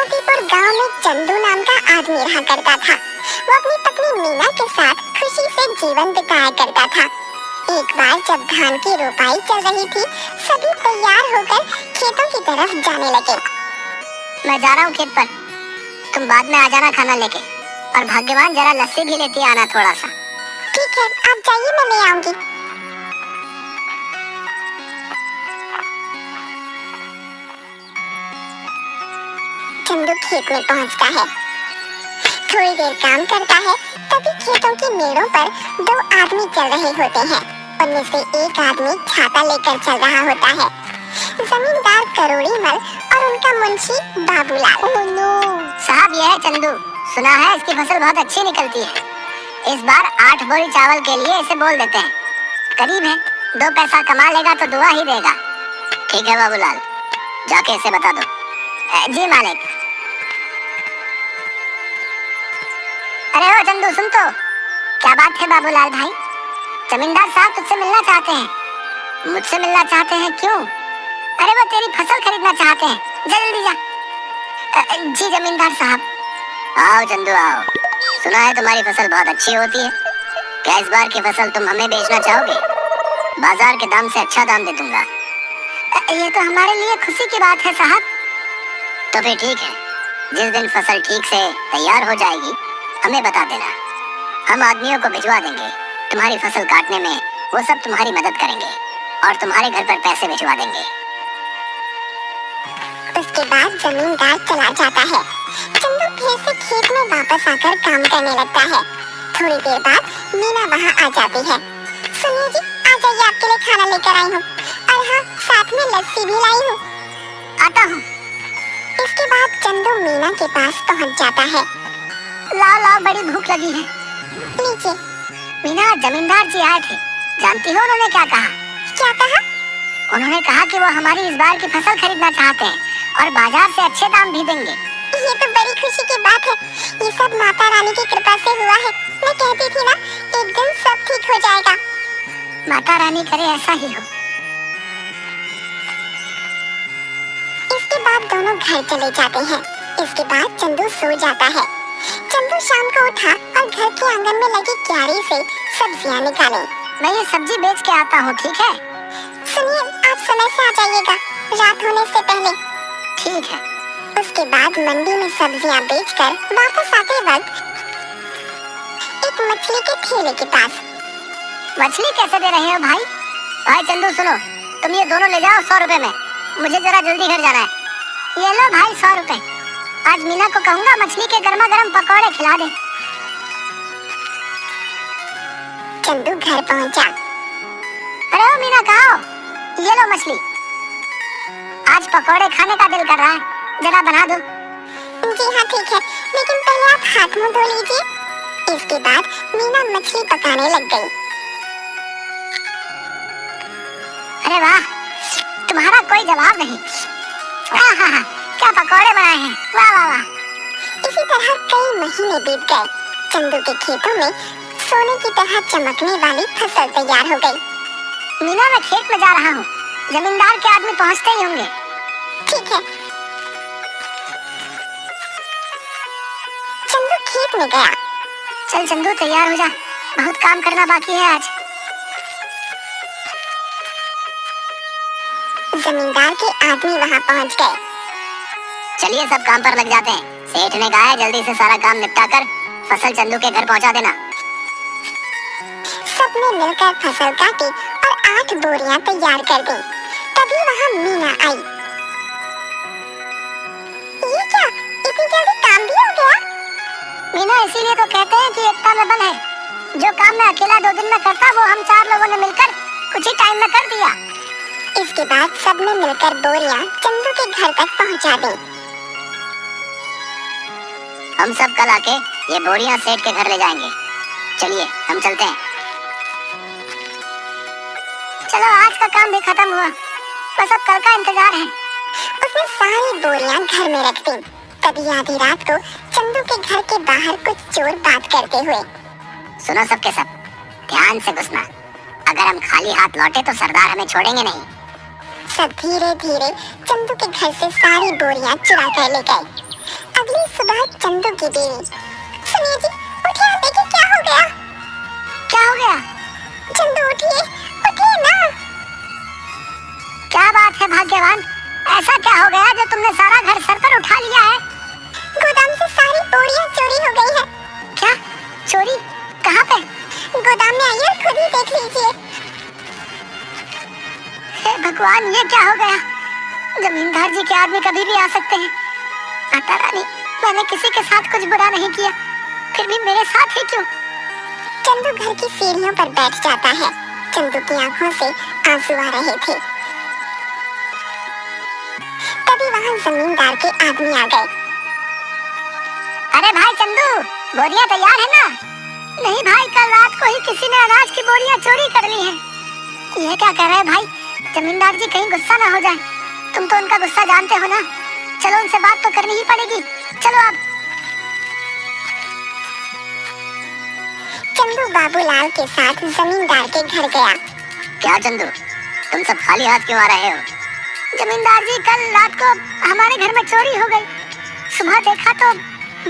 मोतीपुर गांव में चंदू नाम का आदमी रहा करता था। वो अपनी पत्नी मीना के साथ खुशी से जीवन बिताया करता था। एक बार जब धान की रोपाई चल रही थी, सभी तैयार होकर खेतों की तरफ जाने लगे। मैं जा रहा हूँ खेत पर, तुम बाद में आ जाना खाना लेके, और भाग्यवान जरा लस्सी भी लेती आना थोड़ा सा। ठीक है, आप जाइए, मैं ले आऊंगी। चंदू खेत में पहुंचता है। थोड़ी देर काम करता है, तभी खेतों की मेड़ों पर दो आदमी चल रहे होते हैं। उनमें से एक आदमी छाता लेकर चल रहा होता है। जमींदार करोड़ी मल और उनका मुंशी बाबूलाल। ओह नो साहब, यह है चंदू। सुना है इसकी फसल बहुत अच्छी निकलती है। इस बार 8 बोरी चावल के लिए इसे बोल देते हैं। करीब है, 2 पैसा कमा लेगा तो दुआ ही देगा। ठीक है बाबूलाल, जाके इसे बता दो। जी मालिक। अरे ओ चंदू, सुन तो, क्या बात है बाबूलाल भाई? जमींदार साहब तुझसे मिलना चाहते हैं। मुझसे मिलना चाहते हैं? क्यों? अरे वो तेरी फसल खरीदना चाहते हैं, जल्दी जा। जी जमींदार साहब। आओ चंदू आओ, सुना है तुम्हारी फसल बहुत अच्छी होती है। क्या इस बार की फसल तुम हमें बेचना चाहोगे? बाजार के दाम से अच्छा दाम दे दूंगा। ये तो हमारे लिए खुशी की बात है साहब। तो फिर ठीक है, जिस दिन फसल ठीक से तैयार हो जाएगी हमें बता देना। हम आदमियों को भिजवा देंगे, तुम्हारी फसल काटने में वो सब तुम्हारी मदद करेंगे और तुम्हारे घर पर पैसे भिजवा देंगे। उसके बाद जमींदार चला जाता है। चंदू फिर से खेत में वापस आकर काम करने लगता है। थोड़ी देर बाद मीना वहाँ आ जाती है। सुनिए जी, आ जाइए, आपके लिए खाना लेकर आई हूँ, और हाँ, साथ में लस्सी भी लाई हूँ। आता हूँ। इसके बाद चंदू मीना के पास पहुँच जाता है। लाओ लाओ, बड़ी भूख लगी है। नीचे। मीना, जमींदार जी आए थे, जानती हो उन्होंने क्या कहा? क्या कहा? उन्होंने कहा कि वो हमारी इस बार की फसल खरीदना चाहते हैं और बाजार से अच्छे दाम भी देंगे। ये तो बड़ी खुशी की बात है। ये सब माता रानी की कृपा से हुआ है। मैं कहती थी ना, एक दिन सब ठीक हो जाएगा। माता रानी करे ऐसा ही हो। इसके बाद दोनों घर चले जाते हैं। इसके बाद चंदू सो जाता है। चंदू शाम को उठा और घर के आंगन में लगी क्यारी से सब्जियां निकाले। मैं ये सब्जी बेच के आता हूँ, ठीक है? सुनिए, आप समय से आ जाइएगा, रात होने से पहले। ठीक है। उसके बाद मंडी में सब्जियां बेचकर वापस आते वक्त एक मछली के ठेले के पास। मछली कैसे दे रहे हो भाई? भाई चंदू सुनो, तुम ये दोनों ले जाओ 100 रुपए में, मुझे जरा जल्दी घर जाना है। ये लो भाई 100 रुपए। आज मीना को कहूँगा मछली के गर्मा गर्म पकौड़े खिला दे। चंदू घर पहुंचा। अरे ओ मीना, कहाँ हो? ये लो मछली, आज पकौड़े खाने का दिल कर रहा है, जरा बना दो। जी हाँ ठीक है, लेकिन पहले आप हाथ मुंह धो लीजिए। इसके बाद मीना मछली पकाने लग गई। अरे वाह, तुम्हारा कोई जवाब नहीं। हाँ, क्या पकौड़े बनाए हैं, वाह वाह वाह। इसी तरह कई महीने बीत गए। चंदू के खेतों में सोने की तरह चमकने वाली फसल तैयार हो गई। मीना, मैं खेत में जा रहा हूँ, जमींदार के आदमी पहुँचते ही होंगे। ठीक है। चंदू खेत में गया। चल चंदू, तैयार हो जा, बहुत काम करना बाकी है आज। जमींदार के आदमी वहाँ पहुँच गए। चलिए सब काम पर लग जाते हैं। सेठ ने कहा है जल्दी से सारा काम निपटा कर फसल चंदू के घर पहुँचा देना। सबने मिलकर फसल काटी और 8 बोरियां तैयार कर दी। तभी वहाँ मीना आई। ये क्या, इतनी जल्दी काम भी हो गया? मीना, इसीलिए तो कहते हैं कि एकता में बल है। जो काम मैं अकेला 2 दिन में करता, वो हम 4 लोगों ने मिलकर कुछ ही टाइम में कर दिया। इसके बाद सबने मिलकर बोरियां चंदू के घर तक पहुंचा दी। हम सब कल आके ये बोरियां सेठ के घर ले जाएंगे। चलिए हम चलते हैं। चलो, आज का काम भी खत्म हुआ, बस अब कल का इंतजार है। उसने सारी बोरियां घर में रख दी। तभी आधी रात को चंदू के घर के बाहर कुछ चोर बात करते हुए। सुनो सबके सब, ध्यान से घुसना। अगर हम खाली हाथ लौटे तो सरदार हमें छोड़ेंगे नहीं। सब धीरे धीरे चंदू के घर से सारी बोरियां चुरा कर ले गए। अगली सुबह चंदू की बीवी, सुनिए जी, उठिए और देखिए क्या हो गया। क्या हो गया? चंदू उठिए, उठिए ना। क्या बात है भाग्यवान, ऐसा क्या हो गया जो तुमने सारा घर सर पर उठा लिया है? गोदाम से सारी बोरियां चोरी हो गई है। क्या चोरी? कहाँ पे? गोदाम में आइए और खुद ही देख लीजिए। हे भगवान, ये क्या हो गया? जमींदार जी के आदमी कभी भी आ सकते हैं। माता रानी, मैंने किसी के साथ कुछ बुरा नहीं किया, फिर भी मेरे साथ ही क्यों? चंदू घर की सीढ़ियों पर बैठ जाता है। चंदू की आंखों से आंसू आ रहे थे। तभी वहाँ जमींदार के आदमी आ गए। अरे भाई चंदू, बोरियां तैयार है ना? नहीं भाई, कल रात को ही किसी ने अनाज की बोरियां चोरी कर ली हैं। ये क्या कह रहे हैं भाई? जमींदार जी कहीं गुस्सा ना हो जाए। तुम तो उनका गुस्सा जानते हो ना। चलो उनसे बात तो करनी ही पड़ेगी। चलो अब। चंदू बाबूलाल के साथ जमींदार के घर गया। क्या चंदू, तुम सब खाली हाथ क्यों आ रहे हो? जमींदार जी, कल रात को हमारे घर में चोरी हो गई। सुबह देखा तो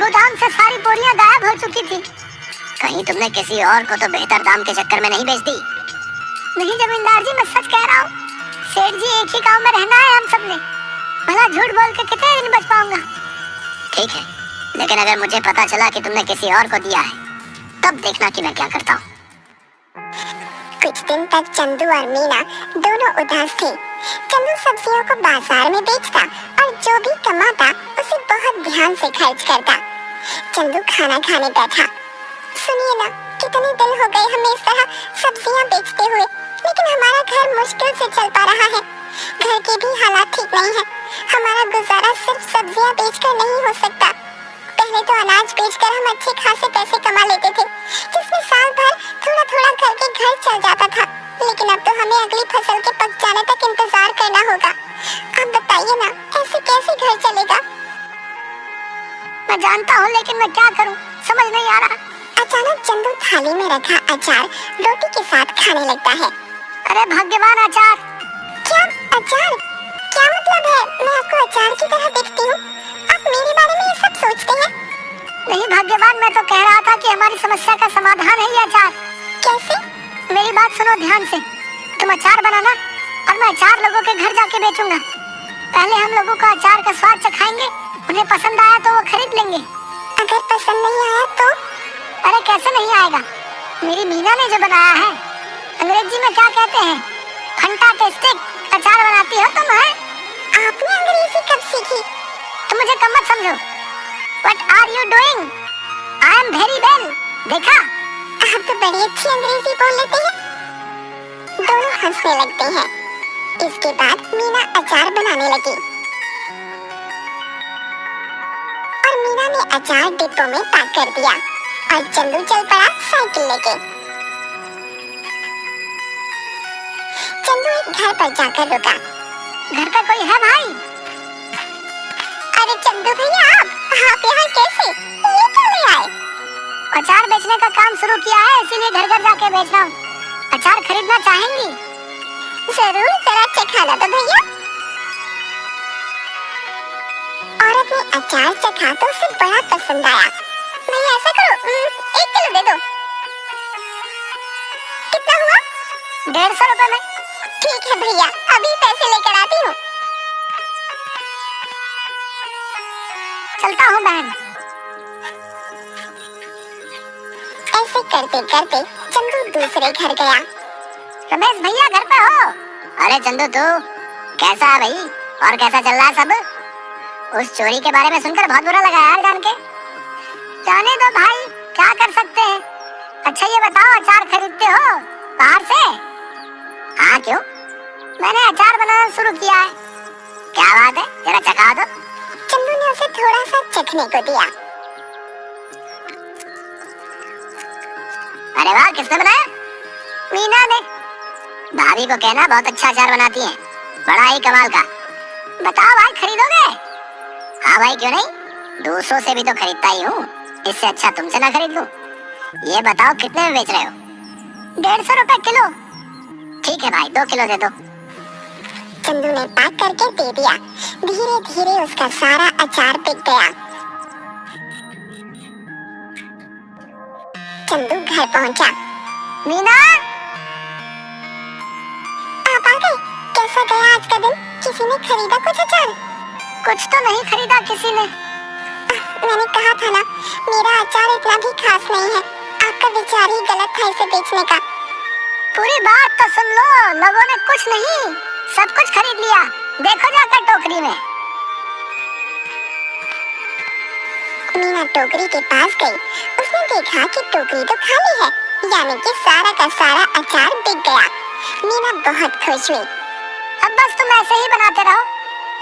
गोदाम से सारी बोरियां गायब हो चुकी थी। कहीं तुमने किसी और को तो बेहतर दाम के चक्कर में नहीं बेच दी? नहीं जमींदार जी, मैं सच कह रहा हूँ। सेठ जी, एक ही गांव में रहना है हम सबने। भला झूठ बोल के कितने दिन बच पाऊंगा? ठीक है, लेकिन अगर मुझे पता चला कि तुमने किसी और को दिया है, तब देखना कि मैं क्या करता हूँ। कुछ दिन तक चंदू और मीना दोनों उदास थे। चंदू सब्जियों को बाजार में बेचता और जो भी कमाता उसे बहुत ध्यान से खर्च करता। चंदू खाना खाने बैठा। सुनिए ना, कितने दिन हो गए हमें इस तरह सब्जियां बेचते हुए, लेकिन हमारा घर मुश्किल से चल पा रहा है। घर के भी हालात ठीक नहीं है। हमारा गुजारा सिर्फ सब्जियां बेचकर नहीं हो सकता। पहले तो अनाज बेचकर हम अच्छे खासे पैसे कमा लेते थे, जिसमें साल भर थोड़ा थोड़ा करके घर चल जाता था। लेकिन अब तो हमें अगली फसल के पक जाने तक इंतजार करना होगा। आप बताइए ना, ऐसे कैसे घर चलेगा? मैं जानता हूँ, लेकिन मैं क्या करूँ, समझ नहीं आ रहा। अचानक चंदू थाली में रखा अचार रोटी के साथ खाने लगता है। अरे भाग्यवान, अचार! क्या अचार? क्या मतलब है? मैं आपको अचार की तरह दिखती हूँ? आप मेरे बारे में ये सब सोचते हैं? नहीं भाग्यवान, मैं तो कह रहा था कि हमारी समस्या का समाधान है ये अचार। कैसे? मेरी बात सुनो ध्यान से। तुम अचार बनाना और मैं 4 लोगों के घर जाके बेचूंगा। पहले हम लोगों का अचार का स्वाद चखाएंगे, उन्हें पसंद आया तो वो खरीद लेंगे। अगर पसंद नहीं आया तो? अरे कैसे नहीं आएगा? मेरी मीना ने जो बनाया है, अंग्रेजी में क्या कहते हैं, फंटास्टिक अचार बनाती हो तुम। है आपने अंग्रेजी कब सीखी? तुम मुझे कम मत समझो। What are you doing? I am very well. देखा? आप तो बड़ी अच्छी अंग्रेजी बोल लेते हैं। दोनों हंसने लगते हैं। इसके बाद मीना अचार बनाने लगी और मीना ने अचार डिब्बों में पैक कर दिया और चंदू चल पड़ा साइकिल लेके। चंदू एक घर पर जाकर रुका। घर पर कोई है भाई? अरे चंदू भैया, आप यहाँ कैसे? ये क्यों ले आए? अचार बेचने का काम शुरू किया है, इसीलिए घर घर जाके बेच रहा हूँ। अचार खरीदना चाहेंगी? जरूर, जरा चखाना तो भैया। औरत ने अचार चखा तो उसे बड़ा पसंद आया। भैया ऐसा करो, 1 किलो दे दो। कितना हुआ? 150 रुपए में। ठीक है भैया, अभी पैसे लेकर आती हूँ। चलता हूँ बहन। ऐसे करते करते चंदू दूसरे घर गया। रमेश भैया घर पे हो? अरे चंदू, तू कैसा है भाई? और कैसा चल रहा है सब? उस चोरी के बारे में सुनकर बहुत बुरा लगा यार जान के। जाने दो भाई, क्या कर सकते हैं। अच्छा ये बताओ, अचार खरीदते हो बाहर से? हाँ क्यों? मैंने अचार बनाना शुरू किया है। क्या बात है, जरा चखा दो। चंदू ने उसे थोड़ा सा चखने को दिया। अरे वाह, किसने बनाया? मीना ने। भाभी को कहना बहुत अच्छा अचार बनाती है, बड़ा ही कमाल का। बताओ भाई, खरीदोगे? हाँ भाई, क्यों नहीं, दूसरों से भी तो खरीदता ही हूँ, इससे अच्छा तुमसे ना खरीद लूं। ये बताओ कितने में बेच रहे हो? 150 रुपए किलो। ठीक है भाई, 2 किलो दे दो। चंदू ने पैक करके दे दिया। धीरे धीरे उसका सारा अचार बिक गया। चंदू घर पहुंचा। मीना, आप आ गए? कैसा गया आज का दिन? किसी ने खरीदा कुछ अचार? कुछ तो नहीं खरीदा किसी ने। मैंने कहा था ना, मेरा अचार इतना भी खास नहीं है। आपका विचार ही गलत था इसे बेचने का। पूरी बात तो सुन लो, लोगों ने कुछ नहीं सब कुछ खरीद लिया। देखो जाकर टोकरी में। मीना टोकरी के पास गई। उसने देखा कि टोकरी तो खाली है, यानी कि सारा का सारा अचार बिक गया। मीना बहुत खुश हुई। अब बस तुम ऐसे ही बनाते रहो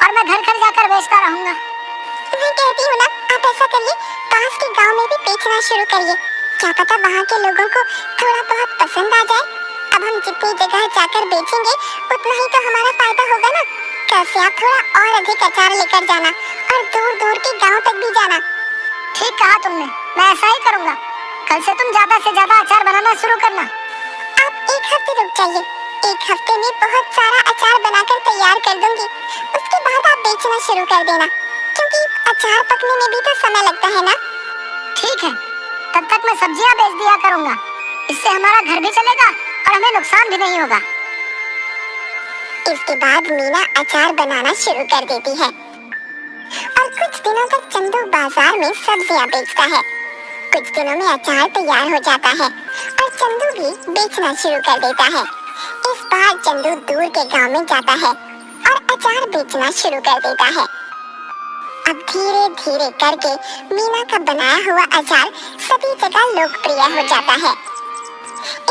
और मैं घर घर जाकर बेचता रहूंगा। मैं कहती हूँ ना, आप ऐसा करिए, पास के गांव में भी बेचना शुरू करिए। क्या पता वहाँ के लोगों को थोड़ा बहुत पसंद आ जाए। अब हम जितनी जगह जाकर बेचेंगे उतना ही तो हमारा फायदा होगा ना। कल से आप थोड़ा और अधिक अचार लेकर जाना और दूर दूर के गांव तक भी जाना। ठीक कहा तुमने, मैं ऐसा ही करूंगा। कल से तुम ज्यादा से ज्यादा अचार बनाना शुरू करना। आप एक हफ्ते रुक जाइए, एक हफ्ते में बहुत सारा अचार बनाकर तैयार कर दूंगी। उसके बाद आप बेचना शुरू कर देना, क्योंकि अचार पकने में भी तो समय लगता है ना। ठीक है, तब तक मैं सब्जियां बेच दिया करूंगा। इससे हमारा घर भी चलेगा और हमें नुकसान भी नहीं होगा। इसके बाद मीना अचार बनाना शुरू कर देती है और कुछ दिनों तक चंदू बाजार में सब्जियां बेचता है। कुछ दिनों में अचार तैयार हो जाता है और चंदू भी बेचना शुरू कर देता है। इस बार चंदू दूर के गांव में जाता है और अचार बेचना शुरू कर देता है। अब धीरे धीरे करके मीना का बनाया हुआ अचार सभी जगह लोकप्रिय हो जाता है।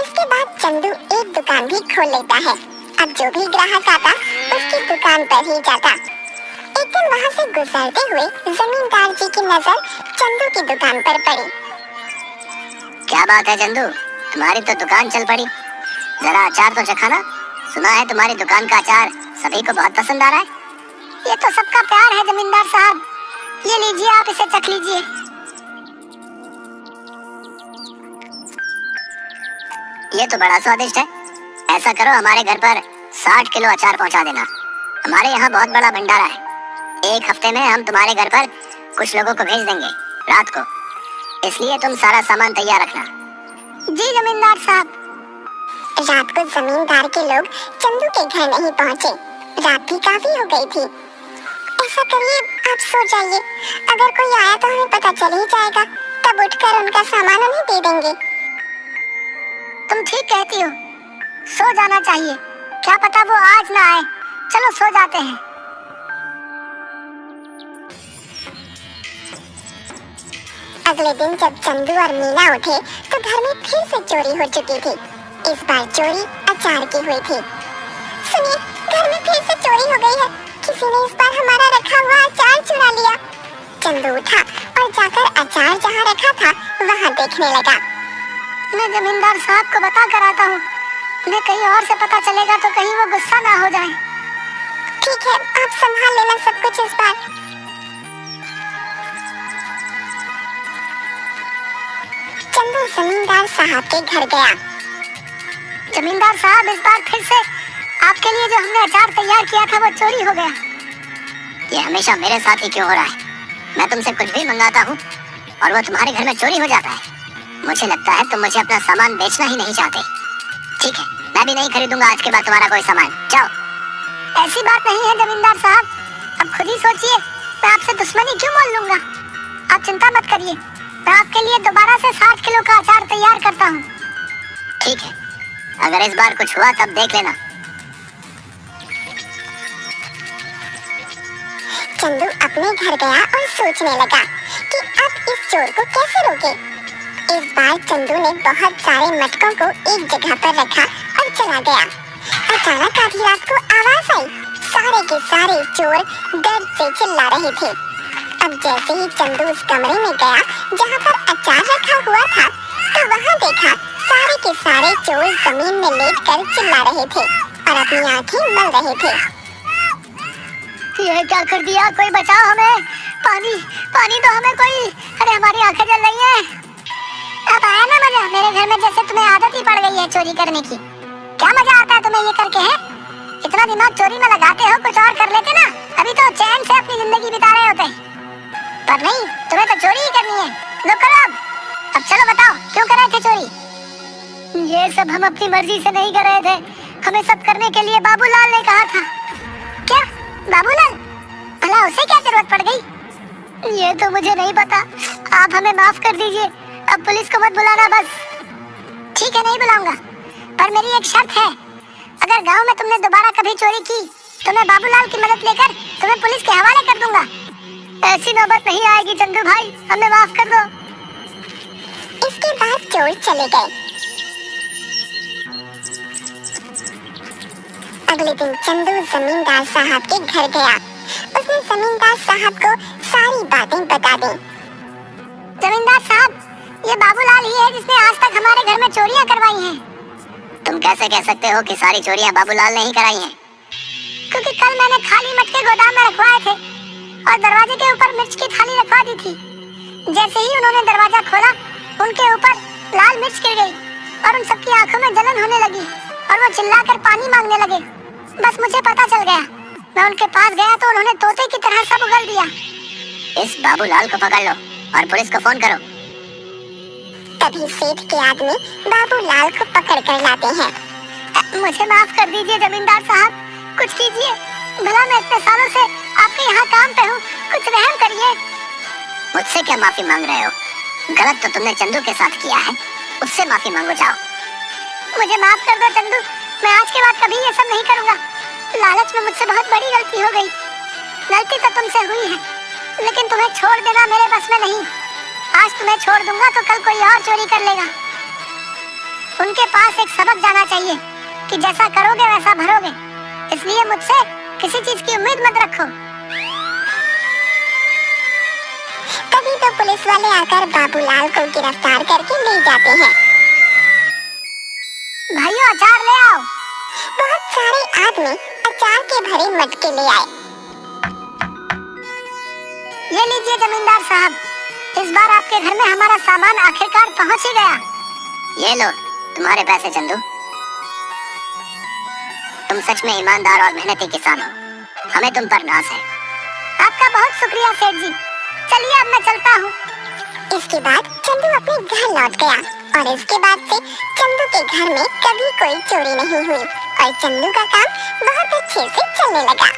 इसके बाद चंदू एक दुकान भी खोल लेता है। अब जो भी ग्राहक आता उसकी दुकान पर ही जाता। एक दिन वहाँ से गुजरते हुए जमींदार जी की नजर चंदू की दुकान पर पड़ी। क्या बात है चंदू, तुम्हारी तो दुकान चल पड़ी। जरा अचार तो चखाना। सुना है तुम्हारी दुकान का अचार सभी को बहुत पसंद आ रहा है। ये तो सबका प्यार है जमींदार साहब। ये लीजिए, आप इसे चख लीजिए। ये तो बड़ा स्वादिष्ट है। ऐसा करो, हमारे घर पर 60 किलो अचार पहुंचा देना। हमारे यहाँ बहुत बड़ा भंडारा है। एक हफ्ते में हम तुम्हारे घर पर कुछ लोगों को भेज देंगे रात को, इसलिए तुम सारा सामान तैयार रखना। जी जमींदार साहब। रात को जमींदार के लोग चंदू के घर नहीं पहुँचे। रात भी काफी हो गई थी। ऐसा करिए, आप सो जाइए। अगर कोई आया तो हमें पता चल ही जाएगा, तब उठकर उनका सामान उन्हें दे देंगे। तुम ठीक कहती हो, सो जाना चाहिए। क्या पता वो आज ना आए। चलो सो जाते हैं। अगले दिन जब चंदू और मीना उठे तो घर में फिर से चोरी हो चुकी थी। इस बार चोरी अचार की हुई थी। सुनिए, घर में फिर से चोरी हो गई है। किसी ने इस बार हमारा रखा हुआ अचार चुरा लिया। चंदू उठा और जाकर अचार जहाँ रखा था वहाँ देखने लगा। मैं जमींदार साहब को बता कर आता हूँ। उन्हें कहीं और से पता चलेगा तो कहीं वो गुस्सा ना हो जाए। ठीक है, आप संभाल लेना सब कुछ इस बार। चंदू जमींदार साहब के घर गया। जमींदार साहब, इस बार फिर से आपके लिए जो हमने अचार तैयार किया था वो चोरी हो गया। ये हमेशा मेरे साथ ही क्यों हो रहा है? मैं तुमसे कुछ भी मंगाता हूँ और वो तुम्हारे घर में चोरी हो जाता है। मुझे लगता है तुम मुझे अपना सामान बेचना ही नहीं चाहते। ठीक है, मैं भी नहीं खरीदूंगा आज के बाद तुम्हारा कोई सामान। जाओ। ऐसी बात नहीं है जमींदार साहब, अब खुद ही सोचिए, मैं आपसे दुश्मनी क्यों मोल लूंगा। आप चिंता मत करिए, मैं आपके लिए दोबारा से 60 किलो का अचार तैयार करता हूँ। ठीक है, अगर इस बार कुछ हुआ तब देख लेना। चंदू अपने घर गया और सोचने लगा कि अब इस चोर को कैसे रोके। इस बार चंदू ने बहुत सारे मटकों को एक जगह पर रखा और चला गया। अचानक आधी रात को आवाज आई। सारे के सारे चोर दर्द से चिल्ला रहे थे। अब जैसे ही चंदू उस कमरे में गया जहाँ पर अचार रखा हुआ था, तो वहाँ देखा सारे के सारे चोर जमीन में लेटकर चिल्ला रहे थे और अपनी आंखें मल रहे थे। ये क्या कर दिया? कोई बचाओ हमें। पानी पानी दो हमें कोई। अरे हमारी आंखें जल रही हैं। अब आया ना मजा? मेरे घर में जैसे तुम्हें आदत ही पड़ गई है चोरी करने की। क्या मजा आता है तुम्हें ये करके? है इतना दिमाग चोरी में लगाते हो, कुछ और कर लेते ना, अभी तो चैन से अपनी जिंदगी बिता रहे होते। पर नहीं, तुम्हें तो चोरी ही करनी है। लो करो अब। अब चलो बताओ क्यों कर रहे थे चोरी? ये सब हम अपनी मर्जी से नहीं कर रहे थे, हमें सब करने के लिए बाबूलाल ने कहा था। क्या बाबूलाल? भला उसे क्या जरूरत पड़ गई? ये तो मुझे नहीं पता, आप हमें माफ कर दीजिए, अब पुलिस को मत बुलाना बस। ठीक है, नहीं बुलाऊंगा, पर मेरी एक शर्त है, अगर गांव में तुमने दोबारा कभी चोरी की तो मैं बाबूलाल की मदद लेकर तुम्हें पुलिस के हवाले कर दूंगा। ऐसी नौबत नहीं आएगी चंदू भाई, हमें माफ कर दो। इसके बाद चोर चले गए। अगले दिन चंदू जमींदार साहब के घर गया। उसने जमींदार साहब को सारी बातें बता दी। जमींदार साहब, ये बाबूलाल ही है जिसने आज तक हमारे घर में चोरियां करवाई हैं। तुम कैसे कह सकते हो कि सारी चोरियां बाबूलाल ने ही कराई हैं? क्योंकि कल मैंने खाली मटके गोदाम में रखवाए थे और दरवाजे के ऊपर मिर्च की थाली रखवा दी थी। जैसे ही उन्होंने दरवाजा खोला, उनके ऊपर लाल मिर्च गिर गई और उन सबकी आंखों में जलन होने लगी और वो चिल्लाकर पानी मांगने लगे। बस मुझे पता चल गया, मैं उनके पास गया तो उन्होंने तोते की तरह सब उगल दिया। इस बाबूलाल को पकड़ लो और पुलिस को फोन करो। तभी सेठ के आदमी बाबूलाल को पकड़ कर लाते हैं। मुझे माफ कर दीजिए जमींदार साहब, कुछ कीजिए, भला मैं इतने सालों से आपके यहाँ काम पे हूँ, कुछ रहम करिए। मुझसे क्या माफी मांग रहे हो? गलत तो तुमने चंदू के साथ किया है, उससे माफी मांगो जाओ। मुझे माफ कर दो चंदू, मैं आज के बाद कभी ये सब नहीं करूँगा। लालच में मुझसे बहुत बड़ी गलती हो गई। गलती तो तुमसे हुई है, लेकिन तुम्हें छोड़ देना मेरे बस में नहीं। आज तुम्हें छोड़ दूंगा तो कल कोई और चोरी कर लेगा। उनके पास एक सबक जाना चाहिए कि जैसा करोगे वैसा भरोगे, इसलिए मुझसे किसी चीज की उम्मीद मत रखो। तभी तो पुलिस वाले आकर बाबूलाल को गिरफ्तार करके ले जाते हैं। भाइयों, अचार ले आओ। बहुत सारे आदमी अचार के भरे मटके ले आए। ये लीजिए जमींदार साहब, इस बार आपके घर में हमारा सामान आखिरकार पहुंच ही गया। ये लो तुम्हारे पैसे चंदू। तुम सच में ईमानदार और मेहनती किसान हो, हमें तुम पर नाज है। आपका बहुत शुक्रिया सेठ जी। चलिए अब मैं चलता हूँ। इसके बाद चंदू अपने घर लौट गया और इसके बाद से चंदू के घर में कभी कोई चोरी नहीं हुई और चंदू का काम बहुत अच्छे से चलने लगा।